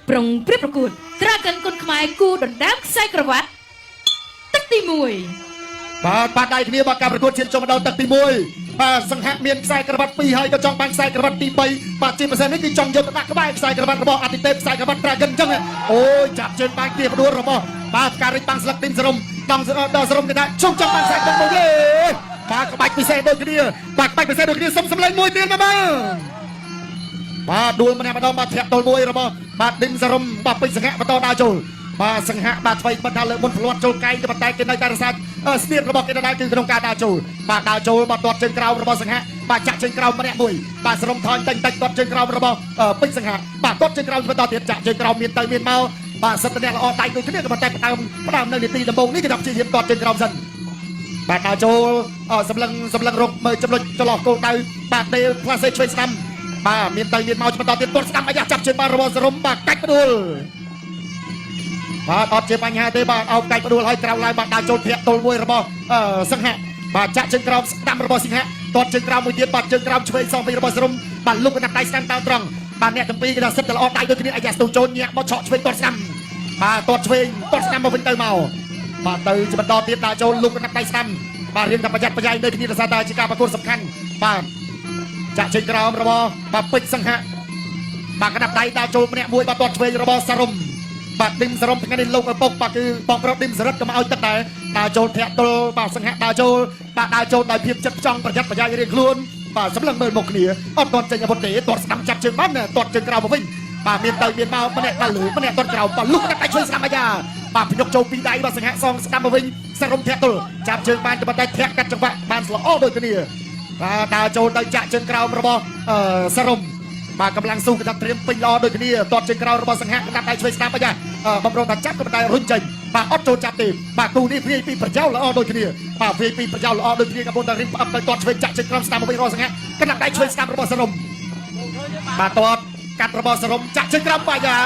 ប្រុងព្រៀបប្រកួតត្រាកាន់គុនខ្មែរគូដណ្ដើមខ្សែក្រវ៉ាត់ទឹកទី1បាទដៃគ្នាបាទការប្រកួតជាតិចុងដៅទឹកទី1បាទសង្ហៈមានខ្សែក្រវ៉ាត់2ហើយក៏ចង់បានខ្សែក្រវ៉ាត់ទី3បាទជាពិសេសនេះគឺចង់យកទៅដាក់ក្បែរខ្សែក្រវ៉ាត់របស់អាទិទេពខ្សែក្រវ៉ាត់ត្រាកិនអញ្ចឹងអូយចាប់ជើងបាញ់ទាបដួលរបស់បាទការរិចបាំងស្លឹកទីមសរំដល់សរំគេដាក់ជុំចង់បានខ្សែទឹកមួយទេបាទក្បាច់ពិសេសដូចគ្នាបាទក្បាច់ពិសេសដូចគ្នាសុំសម្លេងមួយទៀតមកបាទដួលម្នាក់ម្ដងបាទធាក់ទល់មួយរបស់បាទឌិនសរំបាទពេជ្រសង្ហៈបន្តដើរចូលបាទសង្ហៈបាទថ្មីបន្តលើមុនផ្លាត់ចូលកែងក៏ប៉ុន្តែគេនៅតែរសាស្នៀតរបស់គេដែរគឺក្នុងការដើរចូលបាទដើរចូលបាទទាត់ជើងក្រោមរបស់សង្ហៈបាទចាក់ជើងក្រោមម្នាក់មួយបាទសរំថយតិចទាត់ជើងក្រោមរបស់ពេជ្រសង្ហៈបាទទាត់ជើងក្រោមបន្តទៀតចាក់ជើងក្រោមមានទៅមានមកបាទសិតតែល្អដៃដូចគ្នាក៏ប៉ុន្តែផ្ដើមនៅនាទីដំបូងនេះគេដាក់ព្យាយាមទាត់ជើងក្រោមសិនបាទដើរចូលសម្លឹងរកមើលចំណុចចន្លោះគោលដៅបាទដេលផ្លាសេឆ្វេងស្ដាំបាទមានទៅមានមកបន្តទៀតទាត់ស្ដាំអាយ៉ាចាប់ជើងបាទរបស់សរំបាទកាច់ផ្ដួលបាទអត់ជាបញ្ហាទេបាទអោបកាច់ផ្ដួលឲ្យក្រៅឡើងបាទដើរចូលធាក់ទល់មួយរបស់សង្ហៈបាទចាក់ជើងក្រោមស្ដាំរបស់សង្ហៈទាត់ជើងក្រោមមួយទៀតបាទជើងក្រោមឆ្វេងសងវិញរបស់សរំបាទលុកកណ្ដាប់ដៃស្ដាំតាមត្រង់បាទអ្នកទាំងពីរគេថាសិតតែល្អដៃដូចគ្នាអាយ៉ាស្ទូចូលញាក់បោះឆក់ឆ្វេងទាត់ស្ដាំបាទទាត់ឆ្វេងទាត់ស្ដាំមកវិញទៅមកបាទទៅជាបន្តទៀតដើរចូលលុកកណ្ដាប់ដៃស្ដាំបាទរៀនតែប្រយ័ត្នប្រយែងដូចគ្នាដោយសារតែជាការប្រកួតសំខាន់បាទចាក់ជើងក្រោមរបស់បាទពេជ្រសង្ហៈបាទកណ្ដាប់ដៃដើរចូលម្នាក់មួយបាទទាត់ឆ្វេងរបស់សរំបាទឌឹមសរំថ្ងៃនេះលោកឪពុកបាទគឺបងប្រុសឌឹមសរិទ្ធក៏មកឲ្យទឹកដែរដើរចូលធាក់ទល់បាទសង្ហៈដើរចូលដោយភាពចិត្តចង់ប្រយ័ត្នប្រយែងរៀងខ្លួនបាទសម្លឹងមើលមុខគ្នាអត់ទាន់ចេញអាវុធទេទាត់ស្ដាំចាប់ជើងបានទាត់ជើងក្រោមមកវិញបាទមានទៅមានមកម្នាក់ដល់លើម្នាក់ទាត់ក្រោមបាទលុកដាក់ដៃឆ្វេងស្ដាំអាយ៉ាបាទភ្ញុកចូលពីដៃបាទសង្ហៈសងស្ដាំមកវិញសរំធាក់ទល់ចាប់ជើងបានតែធាក់កាត់ចង្វាក់បានល្អដូចគ្នាបាទដើរចូលទៅចាក់ជើងក្រោមរបស់សរំបាទកម្លាំងស៊ូកណ្ដាប់ត្រៀមពេញល្អដូចគ្នាទាត់ជើងក្រោមរបស់សង្ហៈកណ្ដាប់ដៃឆ្វេងស្ដាំអាយ៉ាបំរុងថាចាប់ក៏តែរុញចេញបាទអត់ចូលចាប់ទេបាទគូនេះវាយពីប្រយោលល្អដូចគ្នាបាទវាយពីប្រយោលល្អដូចគ្នាកំពុងតែរៀបផ្អាប់ទៅទាត់ឆ្វេងចាក់ជើងក្រោមស្ដាំមកវិញរបស់សង្ហៈកណ្ដាប់ដៃឆ្វេងស្ដាំរបស់សរំបាទទាត់កាត់របស់សរំចាក់ជើងក្រោមបាយ៉ា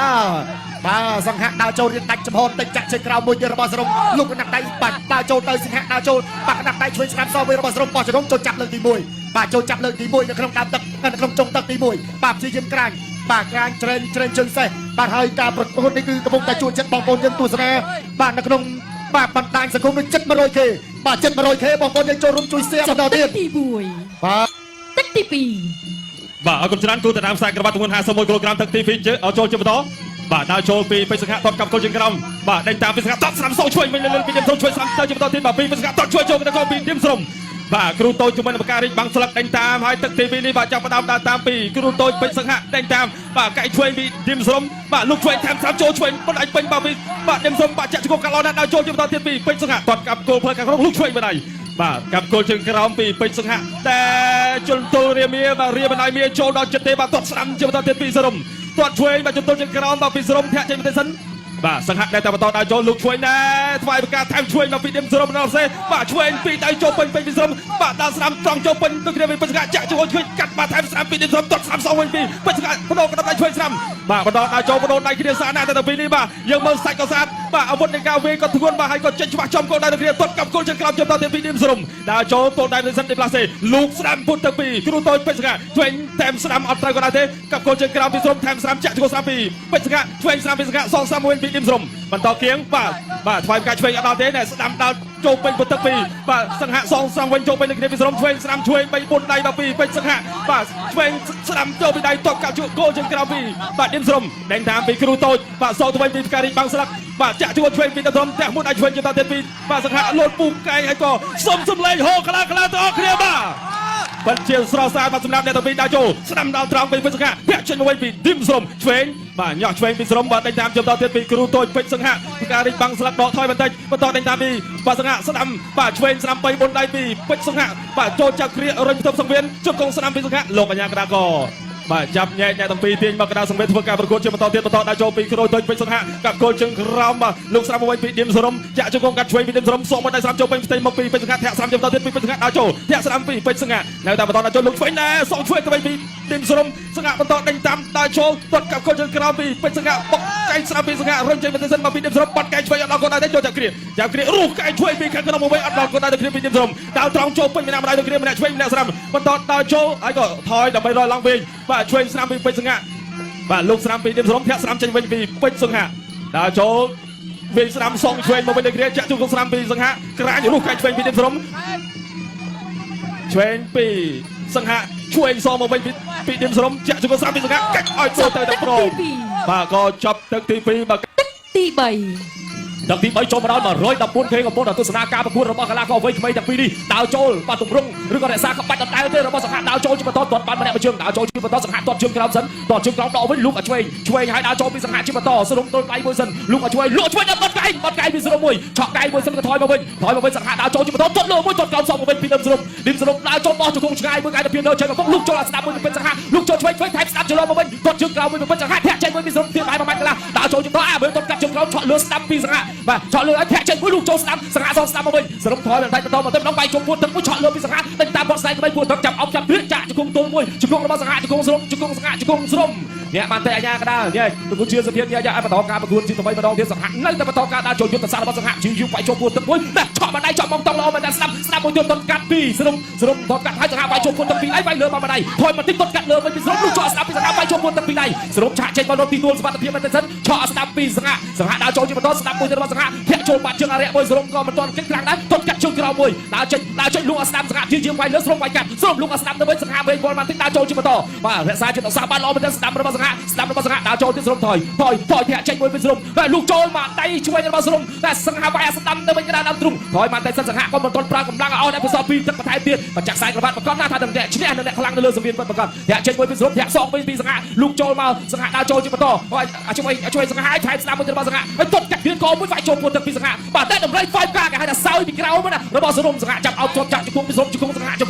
បាទសង្ហៈដើរចូលរៀនដាច់ចំហតិចចាក់ជើងក្រោមមួយទៀតរបស់សរំលុកកណ្ដាប់ដៃបាទដើរចូលទៅសង្ហៈដើរចូលបាទកណ្ដាប់ដៃឆ្វេងស្ដាំសងវិញរបស់សរំបោះចរំចូលចាប់លើកទី1បាទចូលចាប់លើកទី1នៅក្នុងដើមទឹកនៅក្នុងចុងទឹកទី1បាទព្យាយាមក្រាញបាទក្រាញច្រែងជើងសេះបាទហើយការប្រកួតនេះគឺកំពុងតែជួនចិត្តបងប្អូនយើងទស្សនាបាទនៅក្នុងបាទបណ្ដាញសង្គមនេះចិត្ត 100k បាទចិត្ត 100k បងប្អូនយើងចូលរួមជួយ share បន្តទៀតទី1បាទទឹកទី2បាទអរគុណច្រើនគូដណ្ដើមខ្សែក្រវ៉ាត់ទម្ងន់51គីឡូក្រាមទឹកទី2ចូលជាបន្តបាទដើរចូលពីពេជ្រសង្ហៈទាត់កាប់គល់ជើងក្រោមបាទដេញតាមពេជ្រសង្ហៈទាត់ស្រាំសងឆ្វេងវិញលើពីឌឹមស្រុំឆ្វេងស្រាំទៅជាបន្តទៀតបាទពីពេជ្រសង្ហៈទាត់ឆ្វេងចូលទៅពីឌឹមស្រុំបាទគ្រូតូចជំនាញបការីបាំងស្លឹកដេញតាមហើយទឹកទី2នេះបាទចាប់ផ្ដើមដើរតាមពីគ្រូតូចពេជ្រសង្ហៈដេញតាមបាទកែឆ្វេងពីឌឹមស្រុំបាទលុកឆ្វេងតាមស្រាំចូលឆ្វេងបណ្ដាច់ពេញបាទពីបាទឌឹមស្រុំបាទចាក់ជង្គង់កាឡូណាដើរចូលជាបន្តទៀតពីពេជ្រសង្ហៈទាត់កាប់គល់ផ្លូវខាងក្នុងលុកឆ្វេងបណ្ដាច់បាទកាប់គល់ជើងក្រោមពីពេជ្រសង្ហៈតែជលទល់រាមាបាទរាបណ្ដាយមាចូលដល់ចិត្តទេបាទទាត់ស្ដាំជាបន្តទៀតពីសរំទាត់ឆ្វេងបាទជលទល់ជើងក្រោមបាទពីសរំធាក់ចេញទៅសិនបាទសង្ហៈដែលតែបន្តដើរចូលលុកឆ្វេងដែរថ្វាយប្រកាសថែមឆ្វេងមកពីឌឹមសរំដល់សេបាទឆ្វេងពីដៃចូលពេញពីសរំបាទដល់ស្ដាំត្រង់ចូលពេញទៅគ្នាពីពេជ្រសង្ហៈចាក់ចូលឆ្វេងកាត់បាទថែមស្ដាំពីឌឹមសរំទាត់ស្ដាំសងវិញពីពេជ្រសង្ហៈបដូរកណ្ដាប់ដៃឆ្វេងស្ដាំបាទបន្តដើរចូលបដូរដៃគ្នាស្អាតណាស់តែពីនេះបាទយើងមើលសាច់ក៏ស្អាតបាទអាវុធនៃការវេក៏ធ្ងន់បាទហើយក៏ចេញច្បាស់ចំគោលដៃទៅគ្នាទាត់កាប់គល់ជើងក្រោមចំដល់ទៀតពីឌឹមសរំដើរចូលគោលដៃទៅសិនទីផ្លាសេលូកស្ដាំពុតទៅពីគ្រូតូចពេជ្រសង្ហៈឆ្វេងថែមស្ដាំអត់ត្រូវក៏ដែរទេកាប់គល់ជើងក្រោមពីសរំថែមស្ដាំចាក់ចូលស្ដាំពីពេជ្រសង្ហៈឆ្វេងស្ដាំពីសង្ហៈសងស្ដាំវិញពីឌឹមសរំបន្តគៀងបាទថ្វាយការឆ្វេងអត់ដល់ទេតែស្ដាំដល់ចូលពេញពុតទឹកពីបាទសង្ហៈសងស្ដាំវិញចូលពេញនៅគ្នាពីសរំឆ្វេងស្ដាំឆ្វេង3 4ដៃមកពីពេជ្រសង្ហៈបាទឆ្វេងស្ដាំចូលពីដៃទាត់កាប់ជក់គោលជើងក្រោមពីបាទឌឹមសរំដេញតាមពីគ្រូតូចបាទសងទៅវិញពីផ្ការីបាំងស្លឹកបាទចាក់ជួឆ្វេងពីដុំតែមួយដៃឆ្វេងទៅទៀតពីបាទសង្ហៈលោតពូកែងហើយក៏សុំសំឡេងហូខ្លាំងៗទៅអស់គ្នាបាទបាត់ជាស្រស់ស្អាតបាទសម្រាប់អ្នកទាំងពីរដើរចូលស្ដាំដល់ត្រង់ពីពេជ្រសង្ហៈពាក់ចេញមកវិញពីឌឹមសរំឆ្វេងបាទញ៉ោះឆ្វេងពីសរំបាទដេញតាមជុំដល់ទៀតពីគ្រូតូចពេជ្រសង្ហៈផ្ការីបាំងស្លឹកដកថយបន្តិចបន្តដេញតាមពីបាទសង្ហៈស្ដាំបាទឆ្វេងស្ដាំ3 4ដៃពីពេជ្រសង្ហៈបាទចូលចាប់គ្រារុញផ្ទប់សង្វៀនជង្គង់ស្ដាំពីសង្ហៈលោកកញ្ញាក្តារកបាទចាប់ញែកអ្នកទាំងពីរទាញមកកណ្ដាលសង្វេនធ្វើការប្រកួតជាបន្តទៀតបន្តដល់ចូលពីគ្រូតូចពេជ្រសង្ហៈកាប់គល់ជើងក្រោមបាទលោកស្ដាំមកវិញពីឌឹមសរំចាក់ជង្គង់កាត់ឆ្វេងពីឌឹមសរំសងមកដៃស្ដាំចូលពេញផ្ទៃមកពីពេជ្រសង្ហៈធាក់ស្ដាំជាបន្តទៀតពីពេជ្រសង្ហៈដល់ចូលធាក់ស្ដាំពីពេជ្រសង្ហៈនៅតែបន្តដល់ចូលលោកឆ្វេងដែរសងឆ្វេងទៅវិញពីឌឹមសរំសង្ហៈបន្តដេញតាមដល់ចូលទាត់កាប់គល់ជើងក្រោមពីពេជ្រសង្ហៈបុកកែងស្ដាំពីសង្ហៈរុញចេញទៅសិនមកពីឌឹមសរំបាត់កែងឆ្វេងអត់ដល់កូនដែរចូលចាប់គ្រារុះកែងឆ្វេងពីខាងក្នុងមកវិញអត់ដល់កូនដែរទៅគ្រាពីឌឹមសរំដល់ត្រង់ចូលពេញម្នាក់ម្ដាយទៅគ្រាម្នាក់ឆ្វេងម្នាក់ស្ដាំបន្តដល់ចូលហើយក៏ថយដើម្បីរយឡើងវិញបាទឆ្វេងស្ដាំពីពេជ្រសង្ហៈ បាទលោកស្រាំពីឌឹមសរំធាក់ស្រាំចេញវិញពីពេជ្រសង្ហាដើរចូលវិញស្រាំសងឆ្វេងមកវិញលើគ្រាចាក់ជុំលោកស្រាំពីសង្ហាក្រាញរស់កាច់ឆ្វេងពីឌឹមសរំឆ្វេងពីសង្ហាឆ្វេងសងមកវិញពីឌឹមសរំចាក់ជុំលោកស្រាំពីសង្ហាកាច់ឲ្យចូលទៅដល់ប្រមបាទក៏ចប់ទឹកទី2បាទ ទី3 ទឹកទី3ចូលមកដល់114គេកំពុងទស្សនាការប្រកួតរបស់កីឡាករវ័យក្មេងទាំងពីរនេះដើរចូលបាទទម្រង់ឬក៏រក្សាក្បាច់ដដែលទេរបស់សង្ហាដើរចូលជាបន្តទាត់បានម្នាក់មួយជើងដើរចូលជាបន្តសង្ហាទាត់ជើងក្រោមសិនទាត់ជើងក្រោមដកវិញលូកឲ្យឆ្វេងឲ្យដើរចូលពីសង្ហាជាបន្តសរុបទល់ដៃមួយសិនលូកឲ្យឆ្វេងដល់បាត់កែពីសរុបមួយឆក់កែមួយសិនក៏ថយមកវិញសង្ហាដើរចូលជាបន្តទាត់លើមួយទាត់ក្រោមសងមកវិញពីដើមសរុបដើរចូលបោះជង្គង់ឆ្ងាយមួយកាយទៅពីនៅជើងកំពុងលូកចូលអាស្ដាប់មួយពីសង្ហាលូកចូលឆ្វេងថែបស្ដាប់ចូលមកវិញទាត់ជើងក្រោមមួយពីសង្ហាធាក់ចេញមួយពីសរុបទៀតបាយប្រមាណកន្លះដើរចូលជាបន្តមើលទាត់កាត់ជើងក្រោមឆក់លើស្ដាប់ពីសង្ហាបាទឆក់លើឲ្យធាក់ចេញមួយលូកចូលស្ដាប់សង្ហាសងស្ដាប់មកវិញសរុបថយបន្តិចបន្តមកបាយជុំពួតទឹកមួយឆក់លើពីសង្ហាដេញតាមបត់ស្នែកទៅពួតទឹកចាប់អោបចាប់ព្រាកចាក់ជង្គង់ទល់មួយជង្គង់របស់សង្ហាជង្គង់ស្រុំអ្នកបានតែអាញាកដាលនេះទៅជាសភាពនេះអាបន្តការប្រកួតជាថ្មីម្ដងទៀតសង្ហានៅតែបន្តការដើរចូលយុទ្ធសាស្ត្ររបស់សង្ហាជីវបាយជុំពួតទឹកមួយដាក់ឆក់បណ្ដៃឆក់មកតង់ល្អមែនតែស្ដាប់មួយទាត់កាត់ពីសរុបថតកាត់ឲ្យសង្ហាបាយជុំពួតទឹកពីដៃវាយលើមកបណ្ដៃថយមកតិចទាត់កាត់លើវិញពីសរុបលុះឆក់ស្ដាប់ពីសង្ហាបាយជុំពួតទឹកពីដៃសរុបឆាក់ចេញមកដល់ទីទួលសុវត្ថិភាពមែនតែសិនឆក់ស្ដាប់ពីសង្ហាដើរចូលជាបន្តស្ដាប់មួយទៀតរបស់សង្ហាធាក់ចូលបាត់ជើងអរិយមួយសរុបក៏មិនទាន់គិតខ្លាំងដែរទាត់កាត់ជើងក្រោមមួយដើរចេញលុះស្ដាប់សង្ហាជាវាយលើសរុបវាយកាត់សរុបលុះស្ដាប់ទៅវិញសង្ហាវិញបលបានតិចដើរចូលជាបន្តបាទរក្សាចិត្តសាបានល្អមែនតែស្ដាប់របស់សង្ហាដើរចូលទៀតសរុបថយធាក់ចេញមួយពីសរុបហើយលុះចូលមកដៃឆ្វេងរបស់សរុបតែសង្ហាវាយស្ដាប់ទៅវិញក៏ដើរទ្រុងថយបានតែសិនសង្ហាក៏មិនទាន់ប្រើកម្លាំងឲ្យតែពិសោធន៍ពីទឹកបន្ថែមទៀតបច្ចាក់ខ្សែក្រវ៉ាត់ប្រកបណាស់ថានឹងឈ្នះនៅអ្នកខ្លាំងនៅលើសង្វៀនពិតប្រកបធាក់ចេញមួយពីសរុបធាក់សងពីសង្ហាលុះចូលមកសង្ហាដើរចូលជាបន្តហើយជួយសង្ហាឲ្យថែស្ដាប់មួយទៀតរបស់សង្ហាហើយទាត់កាត់គ្រឿងកមួយវាយចូលពួតទឹកពីសង្ហាបាទតែតម្រៃ 5K គេហៅថាសោយពីក្រោមណារបស់សរុបសង្ហាចាប់អោបជាប់ចាក់ជង្គង់ពីសរុបជង្គង់សង្ហ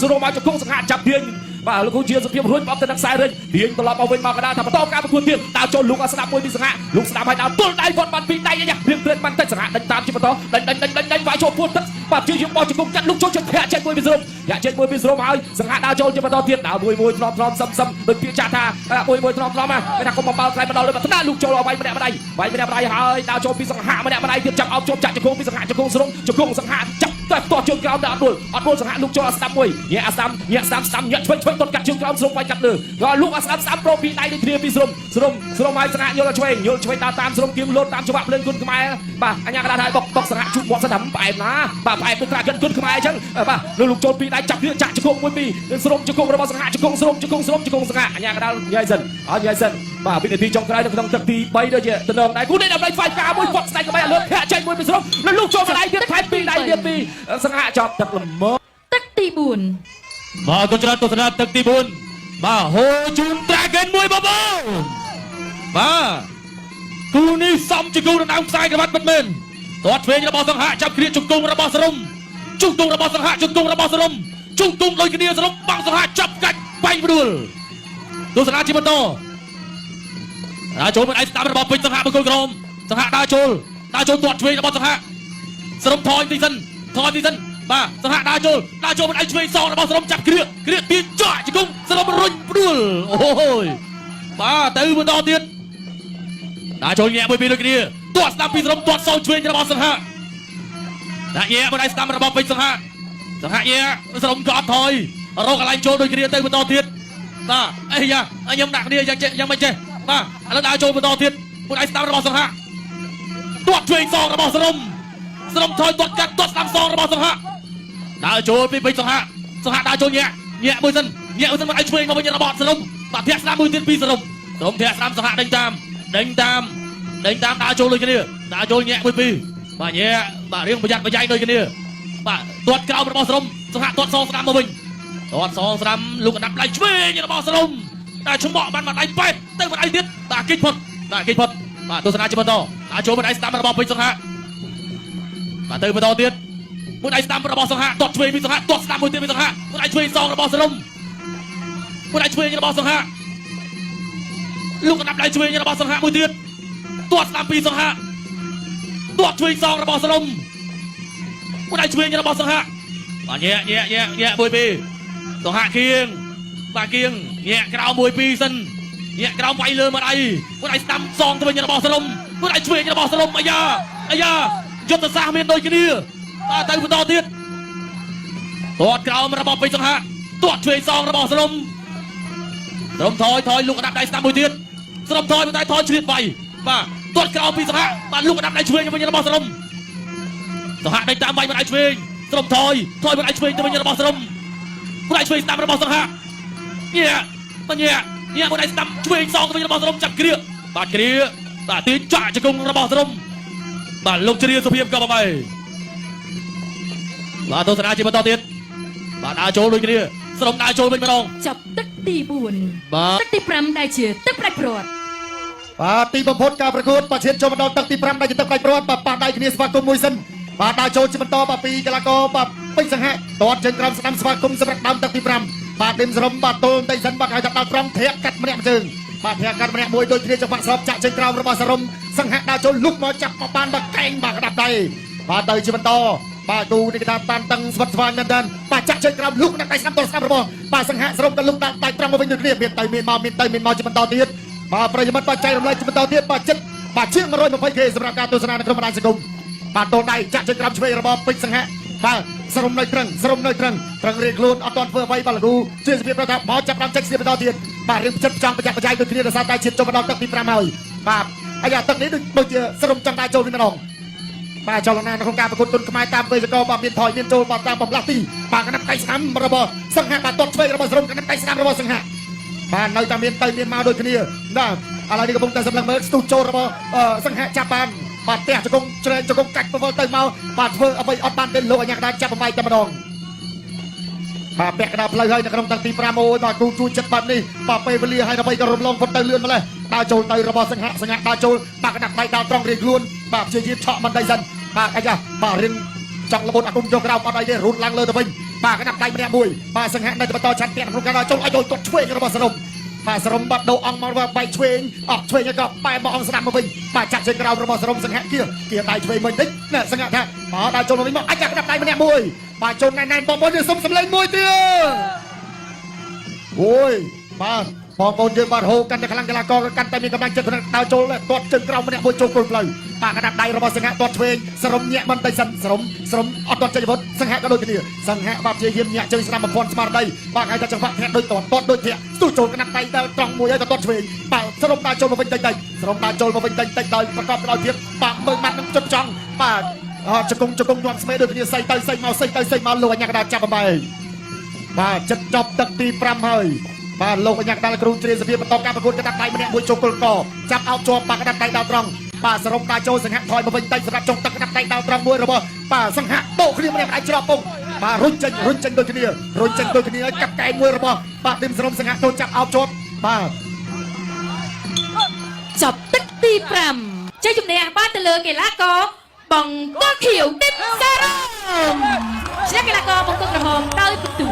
ាសរុបមកជង្គង់សង្ហាចាប់ទាញបាទលោកគ្រូជាសភាពរួចបបទៅនឹងខ្សែរិញទាញត្រឡប់មកវិញមកកណ្ដាលថាបន្តការប្រកួតទៀតដើរចូលលុកឲ្យស្ដាប់មួយពីសង្ហាលុកស្ដាប់ឲ្យដើរទល់ដៃវត្តបានពីដៃយ៉ាព្រៀងព្រៀងបានតិចសង្ហាដេញតាមជាបន្តដេញវាយចូលពួតទឹកបាទជាយើងបោះជង្គង់ចាត់លុកចូលចិត្តធាក់ចេញមួយពីសរុបហើយសង្ហាដើរចូលជាបន្តទៀតដើរមួយធ្លាប់សឹមដូចពាក្យចាស់ថាមួយធ្លាប់ណាគេថាកុំបោកខ្លាយមកដល់លើថ្នាក់លុកចូលឲ្យវាយម្នាក់ម្ដាយហើយដើរចូលពីសង្ហាម្នាក់ម្ដាយទៀតចាប់អោបជាប់ចាក់ជង្គង់ពីសង្ហាជង្គង់សរុបជង្គង់សង្ហាចាប់តែផ្ទាត់ជើងក្រោមដល់អត់ដួលសង្ហាលុកចូលឲ្យស្ដាប់មួយញាក់ស្ដាំញាក់ឆ្វេងទាត់កាត់ជើងក្រោមសរុបវាយកាត់លើក៏លុកឲ្យស្ដាប់ប្រូពីដៃដូចគ្នាពីសរុបឲ្យសង្ហាយល់ឆ្វេងដើរតាមសរុបគៀងលោតតាមច្បាប់ភ្លើងគុណខ្មែរបាទអញ្ញាកដាថាបុកសង្ហាជុំមាត់សិនផ្អែមណាបាទផ្អែមដូចត្រាកិនគុណខ្មែរអញ្ចឹងបាទលុកចូលពីដៃចាប់គ្រឿងចាក់ជង្គង់មួយពីសរុបជង្គង់របស់សង្ហាជង្គង់សង្ហាអញ្ញាកដាញ៉ៃសិនបាទវិនាទីចុងក្រោយនៅក្នុងទឹកទី3ដូចជាតំណងដៃគូនេះដើម្បីផ្សាយការមួយគាត់ស្ដេចក្បែរលើធាក់ចេញមួយពីសរុបលុកចូលដៃទៀតថែមពីដៃទៀតពីសង្ហាចប់ទឹកល្មម ទឹកទី4 បាទក៏ច្រើនទស្សនាទឹកទី4បាទហូជូន Dragon មួយបងបាទគូនេះសំជាគូដណ្ដើមខ្សែក្រវ៉ាត់ពិតមែនទាត់ឆ្វេងរបស់សង្ហាចាប់គ្រាជង្គង់របស់សរុបជង្គង់របស់សង្ហាជង្គង់ដូចគ្នាសរុបបាំងសង្ហាចាប់កាច់បាញ់ផ្ដួលទស្សនាជាបន្តដើរចូលមិនឯស្ដាប់របស់ពេជ្រសង្ហាបង្គោលក្រមសង្ហាដើរចូលទាត់ឆ្វេងរបស់សង្ហាសរុបថយទីសិនបាទសង្ហាដើរចូលមិនឯឆ្វេងសងរបស់សរុបចាប់គ្រាទាញចាក់ជង្គង់សរុបរុញផ្ដួលអូយបាទទៅបន្តទៀតដើរចូលញាក់មួយពីដូចគ្នាទាត់ស្ដាប់ពីសរុបទាត់សងឆ្វេងរបស់សង្ហាដាក់ញាក់មិនឯស្ដាប់របស់ពេជ្រសង្ហាញាក់សរុបក៏អត់ថយរកកន្លែងចូលដូចគ្នាទៅបន្តទៀតបាទអីយ៉ាខ្ញុំដាក់គ្នាយ៉ាងមិនចេះបាទឥឡូវដើរចូលបន្តទៀតមួយឯស្ដាប់របស់សង្ហាទាត់ឆ្វេងសងរបស់សរុបថយទាត់កាត់ទាត់ស្ដាប់សងរបស់សង្ហាដើរចូលពីពេជ្រសង្ហាដើរចូលញាក់មួយសិនមកឯឆ្វេងមកវិញរបស់សរុបបាទធាក់ស្ដាប់មួយទៀតពីសរុបធាក់ស្ដាប់សង្ហាដេញតាមដើរចូលដូចគ្នាដើរចូលញាក់មួយពីរបាទញាក់បាទរៀងប្រយ័ត្នប្រយែងដូចគ្នាបាទទាត់ក្រោមរបស់សរុបសង្ហាទាត់សងស្ដាប់មកវិញទាត់សងស្ដាំលុកកណ្ដាប់ដៃឆ្វេងរបស់សរុបតែឆ្មក់បានដៃប៉ែតទៅដៃទៀតបាទគេចផុតបាទទស្សនាជាបន្តដើរចូលដៃស្ដាំរបស់ពេជ្រសង្ហាបាទទៅបន្តទៀតមួយដៃស្ដាំរបស់សង្ហាទាត់ឆ្វេងពីសង្ហាទាត់ស្ដាំមួយទៀតពីសង្ហាមួយដៃឆ្វេងសងរបស់សរុបមួយដៃឆ្វេងរបស់សង្ហាលុកកណ្ដាប់ដៃឆ្វេងរបស់សង្ហាមួយទៀតទាត់ស្ដាំពីសង្ហាទាត់ឆ្វេងសងរបស់សរុបមួយដៃឆ្វេងរបស់សង្ហាបាទញាក់មួយពីរសង្ហាគៀងញាក់ក្រៅមួយពីរសិនញាក់ក្រៅវាយលើមកដៃមួយដៃស្ដាំសងទៅវិញរបស់សរុបមួយដៃឆ្វេងរបស់សរុបអាយ៉ាយុទ្ធសាស្ត្រមានដូចគ្នាបាទទៅបន្តទៀតទាត់ក្រោមរបស់ពេជ្រសង្ហាទាត់ឆ្វេងសងរបស់សរុប สรมถอยลูกกระดับได้สตาร์มวยเตียนสรมถอยไปถอยเฉียดไปมาตรวจกราวปีสหะมาลูกกระดับได้ช่วยยังไม่ยังระบอสรมสหะได้ตามไปมาได้ช่วยสรมถอยมาได้ช่วยยังไม่ยังระบอสรมมาได้ช่วยตามระบอสหะเนี่ยมันเนี่ยมาได้ตามช่วยสองยังไม่ยังระบอสรมจับเกลียบาดเกลียบาดตีจ่าจะกงระบอสรมบาดลงเฉลี่ยสุพีมกับไปบาดตัวสนาจีบต่อเตียนบาดอาโจลุยเกลียสรมอาโจเป็นมาลอง ចប់ទឹកទី4 បាទ ទឹកទី5ដែលជាទឹកប្រាច់ព្រាត់ បាទទីបំផុតការប្រកួតប្រធានចូលមកដល់ទឹកទី5ដែលជាទឹកផ្ដាច់ព្រាត់បាទប៉ះដៃគ្នាស្វាគមន៍មួយសិនបាទដើរចូលជាបន្តបាទពីកីឡាករបាទពេជ្រសង្ហៈទាត់ជើងក្រោមស្ដាំស្វាគមន៍សម្រាប់ដើមទឹកទី5បាទឌឹមសរំបាទទល់តែសិនបាទឲ្យចាប់ដល់ត្រង់ធ្រាក់កាត់ម្នាក់ជើងបាទធ្រាក់កាត់ម្នាក់មួយដូចគ្នាចង្វាក់ស្របចាក់ជើងក្រោមរបស់សរំសង្ហៈដើរចូលលុកមកចាប់មកបានបាទកែងបាទក្តាប់ដៃបាទទៅជាបន្តបាទគូនេះគេថាតានតឹងស្វិតស្វាញមែនទែនបាទចាក់ជើងក្រោមលុកដាក់ដៃស្ដាំទល់ស្ដាំរបស់បាទសង្ហៈសរំក៏លុកដាក់ដៃត្រង់មកវិញដូចគ្នាមានទៅមានមកជាបន្តទៀតបាទប្រិយមិត្តបាទចែករំលែកជាបន្តទៀតបាទចិត្តបាទជាង 120k សម្រាប់ការទស្សនានៅក្នុងបណ្ដាញសង្គមបាទតូនដៃចាក់ជើងក្រោមឆ្វេងរបស់ពេជ្រសង្ហៈបាទសរំនៅត្រឹងរៀងខ្លួនអត់ទាន់ធ្វើអ្វីបាទលោកគ្រូជួយសភាពប្រថាមកចាប់តាមចិត្តគ្នាបន្តទៀតបាទរឿងចិត្តចង់ប្រចាំប្រច័យដូចគ្នាដោយសារតែជាតិចូលមកដល់ទឹកទី5ហើយបាទអាយ៉ាទឹកនេះដូចជាសរំចង់ដែរចូលវិញម្ដងបាទចលនានៅក្នុងការប្រកួតទុនខ្មែរតាមវេយសកលបាទមានថយមានចូលបាទតាមបំលាស់ទីបាទកណ្ដាប់ដៃស្ដាំរបស់សង្ហៈបាទទាត់ឆ្វេងរបស់សរំកណ្ដាប់ដៃស្ដាំរបស់សង្ហៈបាទនៅតែមានទៅមានមកដូចគ្នាណាឥឡូវនេះកំពុងតែសម្លឹងមើលស្ទុះចូលរបស់សង្ហៈចាប់បានបាទផ្ទះជង្គង់ជ្រែងជង្គង់កាច់ពវល់ទៅមកបាទធ្វើអ្វីអត់បានទេលោកអាញាកដាចាប់បំបីតែម្ដងបាទពាក់កណ្ដាលផ្លូវហើយនៅក្នុងតាំងទី5អូយបាទគូជួយចិត្តបាត់នេះបាទពេលវេលាហើយដើម្បីក៏រំលងផុតទៅលឿនម្លេះដើរចូលទៅរបស់សង្ហៈដើរចូលបាទកណ្ដាប់ដៃដើរត្រង់រៀងខ្លួនបាទព្យាយាមឆក់មិនដៃសិនបាទអាយ៉ាបាទរៀនចង់លបូតអាគុំយកក្រោមអត់អីទេរូតឡើងលើទៅវិញបាទកណ្ដាប់ដៃម្នាក់មួយបាទសង្ហៈនៅតែបន្តឆាត់ពាក់ក្នុងការដើរចូលឲ្យចូលទាត់ឆ្វេងរបស់សរំបាទសរំបាត់ដោអង្គមកបែកឆ្វេងអត់ឆ្វេងក៏បែកមកអង្គស្ដាំមកវិញបាទចាក់ជើងក្រោមរបស់សរំសង្ហៈគៀដៃឆ្វេងមិនតិចណាសង្ហៈថាបាទដើរចូលមកវិញមកអាចចាក់កណ្ដាប់ដៃម្នាក់មួយបាទចូលណែនបងប្អូនយើងសុំសម្លេងមួយទៀតអូយបាទបងប្អូនយើងបាទហូកាន់តែខ្លាំងកីឡាករកាន់តែមានកម្លាំងចិត្តក្នុងដើរចូលទាត់ជើងក្រោមម្នាក់មួយចូលគល់ផ្លូវបាទកណ្ដាប់ដៃរបស់សង្ហៈទាត់ឆ្វេងសរំញាក់មិនតិចសិនសរំអត់ទាត់ចេញអាវុធសង្ហៈក៏ដូចគ្នាសង្ហៈបាទព្យាយាមញាក់ជើងស្ដាំបំផន់ស្មារតីបាទឲ្យតែចង្វាក់ធាក់ដូចទាត់ដូចធាក់ស្ទុះចូលកណ្ដាប់ដៃទៅត្រង់មួយហើយក៏ទាត់ឆ្វេងបាទសរំដើរចូលមកវិញតិចសរំដើរចូលមកវិញតិចដោយប្រកបដោយភាពបាទមើលម៉ាត់នឹងចុចចង់បាទជង្គង់ញាត់ស្មេដូចគ្នាសៃទៅសៃមកលោកអាញាកដាចាប់បំបីបាទចិត្តចប់ទឹកទី5ហើយបាទលោកអាញាកដាគ្រូជ្រាបសភាពបន្តការប្រកួតកណ្ដាប់ដៃម្នាក់មួយចូលគល់កចាប់អោបជាប់បាក់កណ្ដាប់ដៃដល់ត្រង់បាទសរុបការចូលសង្ហៈថយមកវិញតិចសម្រាប់ចុងទឹកកណ្ដាប់ដៃដល់ត្រង់មួយរបស់បាទសង្ហៈបោកគ្នាម្នាក់អាចច្រកពុកបាទរុញចេញដូចគ្នាឲ្យកាប់កែងមួយរបស់បាទឌឹមសរំសង្ហៈចូលចាប់អោបជាប់បាទ ចប់ទឹកទី5ជ័យជំនះបានទៅលើកីឡាករបង្គោលខៀវទីមសារ៉មឈ្នះកីឡាករបង្គោលក្រហមដោយពិន្ទុ